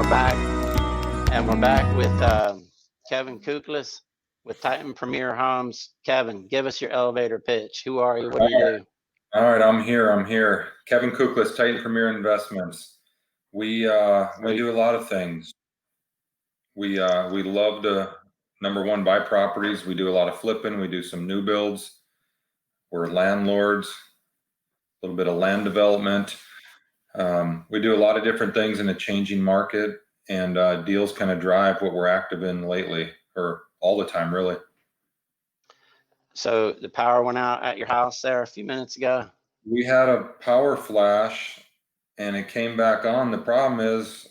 we're back with Kevin Kuklis with Titan Premier Homes. Kevin, give us your elevator pitch. Who are you? What do you do? All right, I'm here. Kevin Kuklis, Titan Premier Investments. We do a lot of things. We love to, number one, buy properties. We do a lot of flipping. We do some new builds. We're landlords, a little bit of land development. We do a lot of different things in a changing market, and deals kind of drive what we're active in lately, or all the time, really. So the power went out at your house there a few minutes ago? We had a power flash and it came back on. The problem is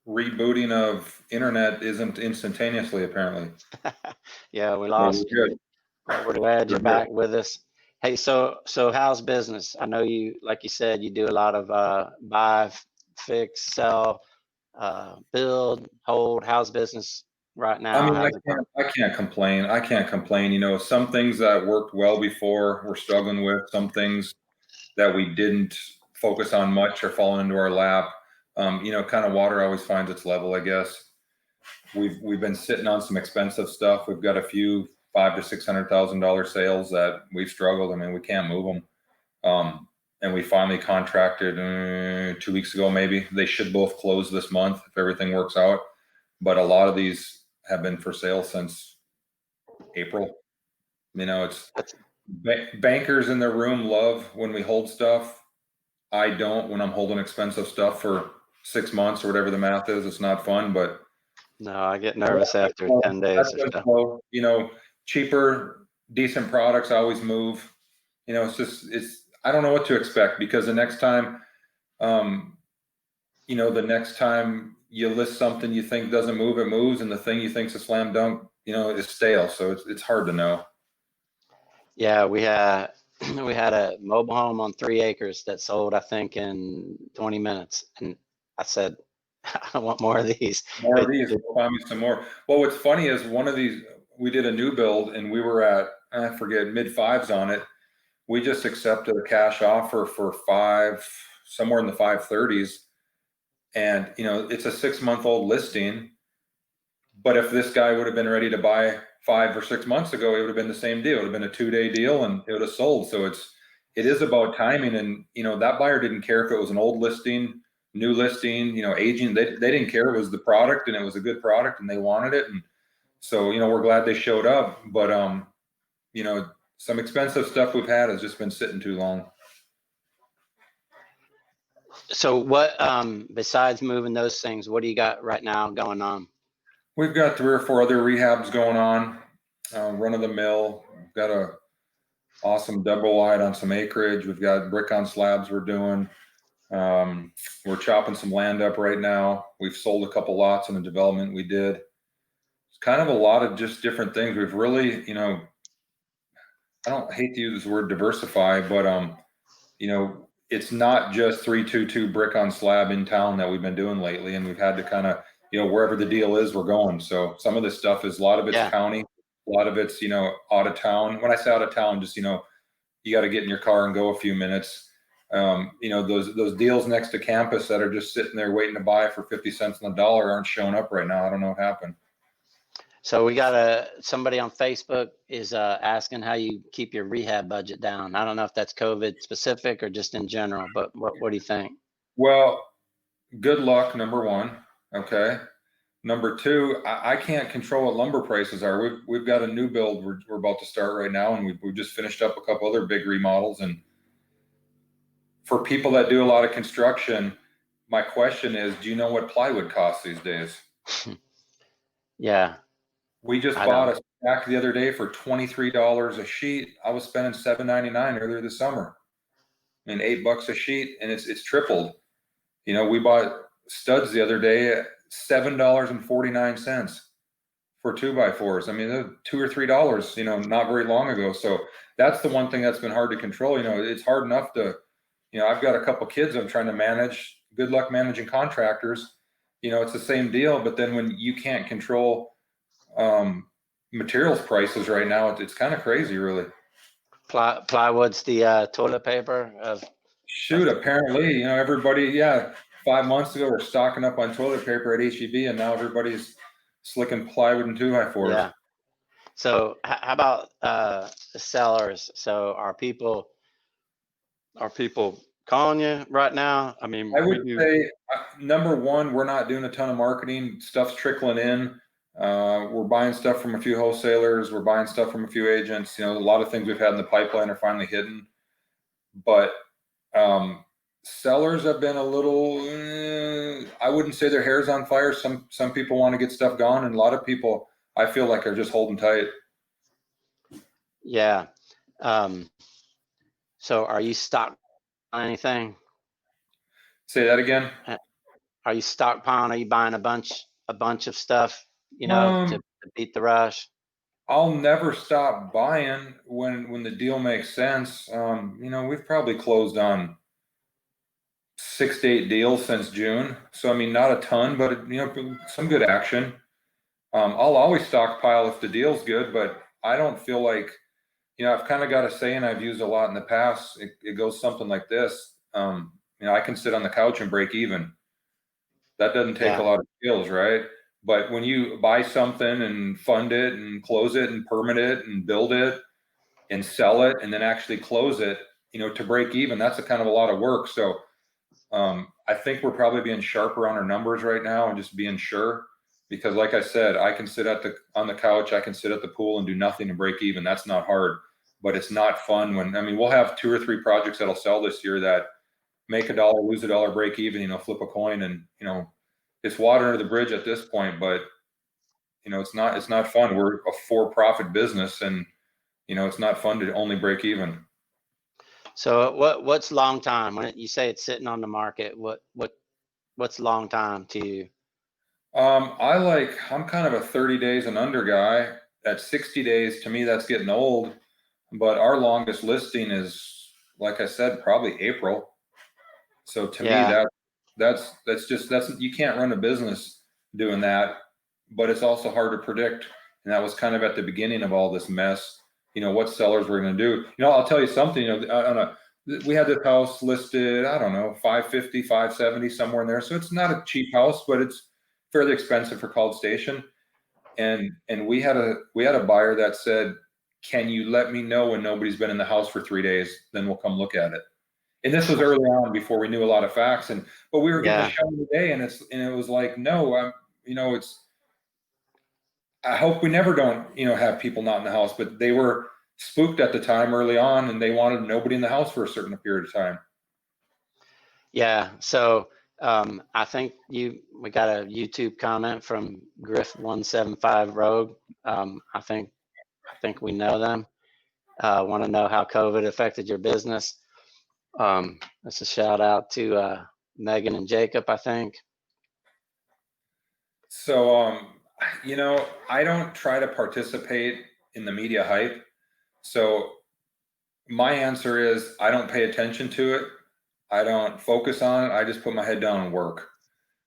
rebooting of internet isn't instantaneously, apparently. Yeah, we lost you. We're glad you're back with us. Hey, so how's business? I know you, like you said, you do a lot of buy, fix, sell, build, hold. How's business right now? I mean, I can't complain. You know, some things that worked well before we're struggling with. Some things that we didn't focus on much are falling into our lap. You know, kind of water always finds its level, I guess. We've been sitting on some expensive stuff. We've got a few $500,000 to $600,000 sales that we've struggled. I mean, we can't move them. And we finally contracted 2 weeks ago, maybe. They should both close this month if everything works out. But a lot of these have been for sale since April. You know, it's bankers in their room love when we hold stuff. I don't when I'm holding expensive stuff for 6 months or whatever the math is. It's not fun, but no, I get nervous after 10 days or so. You know, cheaper, decent products always move. You know, I don't know what to expect, because the next time, you know, the next time you list something you think doesn't move, it moves, and the thing you think's a slam dunk, you know, is stale. So it's hard to know. Yeah, we had a mobile home on 3 acres that sold, I think, in 20 minutes, and I said, I want more of these. More of these. Find me some more. Well, what's funny is one of these, we did a new build and we were at, I forget, mid-5s on it. We just accepted a cash offer for somewhere in the 530s. And, you know, it's a 6-month-old listing. But if this guy would have been ready to buy 5 or 6 months ago, it would have been the same deal. It would have been a 2-day deal and it would have sold. So it is about timing. And, you know, that buyer didn't care if it was an old listing, new listing, you know, aging. They didn't care. It was the product, and it was a good product, and they wanted it. And so, you know, we're glad they showed up. But, you know, some expensive stuff we've had has just been sitting too long. So what, besides moving those things, what do you got right now going on? We've got 3 or 4 other rehabs going on, run of the mill. We've got a awesome double wide on some acreage. We've got brick on slabs we're doing. We're chopping some land up right now. We've sold a couple lots in the development we did. It's kind of a lot of just different things. We've really, you know, I don't hate to use the word diversify, but, you know, it's not just 322 brick on slab in town that we've been doing lately. And we've had to kind of, you know, wherever the deal is, we're going. So some of this stuff is, a lot of it's county, a lot of it's, you know, out of town. When I say out of town, just, you know, you got to get in your car and go a few minutes. You know, those deals next to campus that are just sitting there waiting to buy for 50 cents on the dollar aren't showing up right now. I don't know what happened. So we got somebody on Facebook is asking how you keep your rehab budget down. I don't know if that's COVID specific or just in general, but what do you think? Well, good luck, number one. Okay. Number two, I can't control what lumber prices are. We've got a new build we're about to start right now, and we've just finished up a couple other big remodels. And for people that do a lot of construction, my question is, do you know what plywood costs these days? Yeah. We just bought a stack the other day for $23 a sheet. I was spending $7.99 earlier this summer. I mean, $8 a sheet, and it's tripled. You know, we bought studs the other day at $7.49 for 2x4s. I mean, they're $2 or $3, you know, not very long ago. So that's the one thing that's been hard to control. You know, it's hard enough to, you know, I've got a couple kids I'm trying to manage. Good luck managing contractors. You know, it's the same deal. But then when you can't control materials prices right now, it's kind of crazy, really. Plywood's the toilet paper of. Shoot, apparently, you know, everybody, yeah. 5 months ago, we're stocking up on toilet paper at HEB, and now everybody's slicking plywood and 2x4s. Yeah. So how about the sellers? So are people calling you right now? I mean, I would say number one, we're not doing a ton of marketing. Stuff's trickling in. We're buying stuff from a few wholesalers. We're buying stuff from a few agents. You know, a lot of things we've had in the pipeline are finally hidden. But sellers have been a little, I wouldn't say their hair's on fire. Some people want to get stuff gone, and a lot of people, I feel like, are just holding tight. Yeah. So are you stockpiling anything? Say that again. Are you stockpiling? Are you buying a bunch of stuff, you know, to beat the rush? I'll never stop buying when the deal makes sense. You know, we've probably closed on 6 to 8 deals since June. So, I mean, not a ton, but, you know, some good action. I'll always stockpile if the deal's good, but I don't feel like, you know, I've kind of got a saying I've used a lot in the past. It goes something like this. You know, I can sit on the couch and break even. That doesn't take a lot of skills, right? But when you buy something and fund it and close it and permit it and build it and sell it and then actually close it, you know, to break even, that's a kind of a lot of work. So I think we're probably being sharper on our numbers right now and just being sure, because like I said, I can sit on the couch, I can sit at the pool and do nothing to break even. That's not hard, but it's not fun when, I mean, we'll have 2 or 3 projects that'll sell this year that make $1, lose $1, break even, you know, flip a coin, and, you know, it's water under the bridge at this point, but, you know, it's not fun. We're a for-profit business, and, you know, it's not fun to only break even. So what's long time? When you say it's sitting on the market, what's long time to you? I'm kind of a 30 days and under guy. At 60 days, to me, that's getting old. But our longest listing is, like I said, probably April. So to me, that's you can't run a business doing that. But it's also hard to predict. And that was kind of at the beginning of all this mess. You know, what sellers were going to do. You know, I'll tell you something. You know, we had this house listed, I don't know, 550, 570, somewhere in there. So it's not a cheap house, but it's fairly expensive for College Station. And we had a buyer that said, "Can you let me know when nobody's been in the house for 3 days? Then we'll come look at it." And this was early on before we knew a lot of facts. But we were getting a show today, and it was like, no, you know, I hope we never don't, you know, have people not in the house, but they were spooked at the time early on, and they wanted nobody in the house for a certain period of time. Yeah. So I think we got a YouTube comment from Griff175 Rogue. I think we know them. Want to know how COVID affected your business. That's a shout out to Megan and Jacob, I think. So, you know, I don't try to participate in the media hype. So my answer is I don't pay attention to it. I don't focus on it. I just put my head down and work.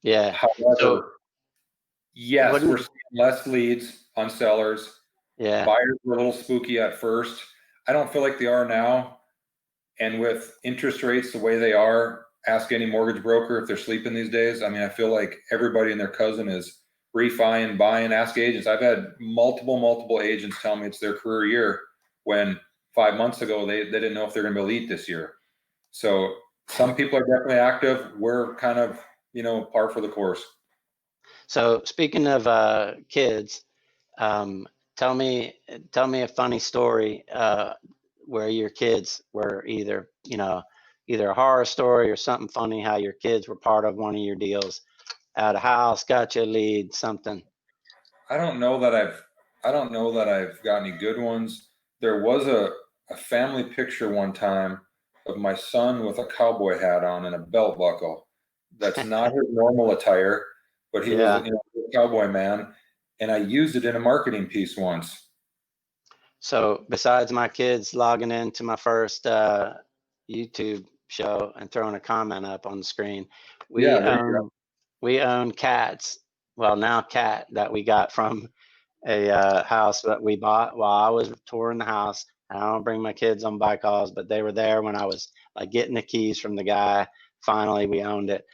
Yeah. However, yes, we're seeing less leads on sellers. Yeah. Buyers were a little spooky at first. I don't feel like they are now. And with interest rates the way they are, ask any mortgage broker if they're sleeping these days. I mean, I feel like everybody and their cousin is refiing, buying. Ask agents. I've had multiple agents tell me it's their career year when 5 months ago they didn't know if they're going to be able to eat this year. So some people are definitely active. We're kind of, you know, par for the course. So speaking of kids, tell me a funny story where your kids were either a horror story or something funny, how your kids were part of one of your deals, out of house, got you a lead, something. I don't know that I've got any good ones. There was a family picture one time of my son with a cowboy hat on and a belt buckle. That's not his normal attire, but he was, you know, a cowboy man, and I used it in a marketing piece once. So besides my kids logging into my first YouTube show and throwing a comment up on the screen, we own cats. Well, now cat that we got from a house that we bought while I was touring the house. I don't bring my kids on bike hauls, but they were there when I was like getting the keys from the guy. Finally, we owned it.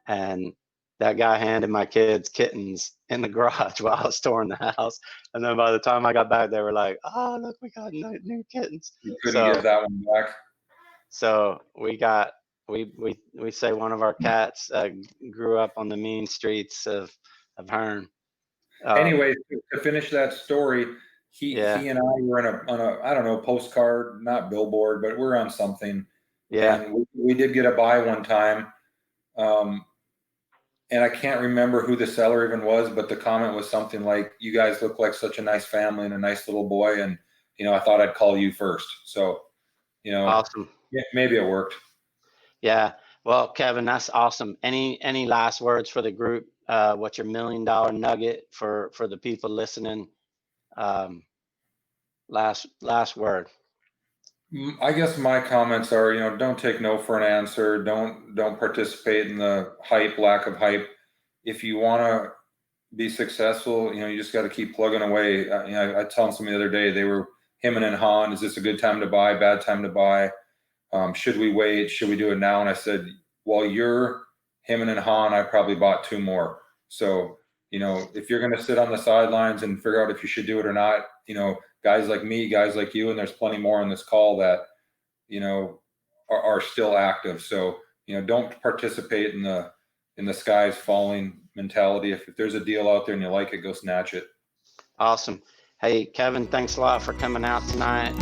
and that guy handed my kids kittens in the garage while I was storing the house. And then by the time I got back, they were like, "Oh, look, we got new kittens." You couldn't give that one back. So we say one of our cats grew up on the mean streets of Hearn. Anyway, to finish that story, he and I were on a I don't know, postcard, not billboard, but we're on something. Yeah. And we did get a buy one time. And I can't remember who the seller even was, but the comment was something like, "You guys look like such a nice family and a nice little boy. And, I thought I'd call you first." So, Awesome. Maybe it worked. Yeah. Well, Kevin, that's awesome. Any last words for the group? What's your $1 million nugget for the people listening? Last word. I guess my comments are, don't take no for an answer. Don't participate in the hype, lack of hype. If you want to be successful, you just got to keep plugging away. I told them the other day, they were hemming and hawing. Is this a good time to buy? Bad time to buy? Should we wait? Should we do it now? And I said, while you're hemming and hawing, I probably bought 2 more. So, if you're going to sit on the sidelines and figure out if you should do it or not, guys like me, guys like you, and there's plenty more on this call that, are still active. So, don't participate in the skies falling mentality. If there's a deal out there and you like it, go snatch it. Awesome. Hey, Kevin, thanks a lot for coming out tonight.